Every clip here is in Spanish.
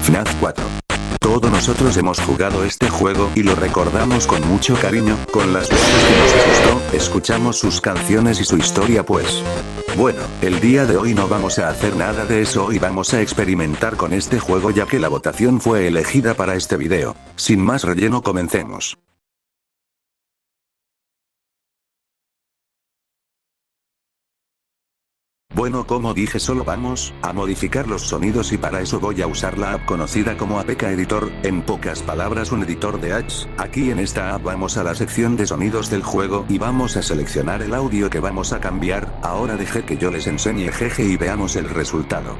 FNAF 4. Todos nosotros hemos jugado este juego y lo recordamos con mucho cariño, con las veces que nos asustó, escuchamos sus canciones y su historia pues. Bueno, el día de hoy no vamos a hacer nada de eso y vamos a experimentar con este juego ya que la votación fue elegida para este video. Sin más relleno, comencemos. Bueno, como dije, solo vamos a modificar los sonidos y para eso voy a usar la app conocida como APK Editor, en pocas palabras un editor de apps. Aquí en esta app vamos a la sección de sonidos del juego y vamos a seleccionar el audio que vamos a cambiar. Ahora deje que yo les enseñe jeje y veamos el resultado.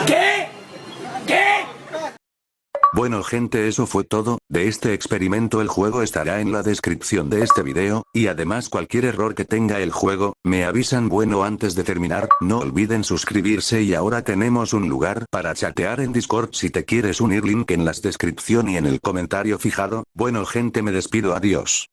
¿Qué? ¿Qué? Bueno gente, eso fue todo de este experimento. El juego estará en la descripción de este video, y además cualquier error que tenga el juego, me avisan. Bueno, antes de terminar, no olviden suscribirse y ahora tenemos un lugar para chatear en Discord. Si te quieres unir, link en la descripción y en el comentario fijado. Bueno gente, me despido, adiós.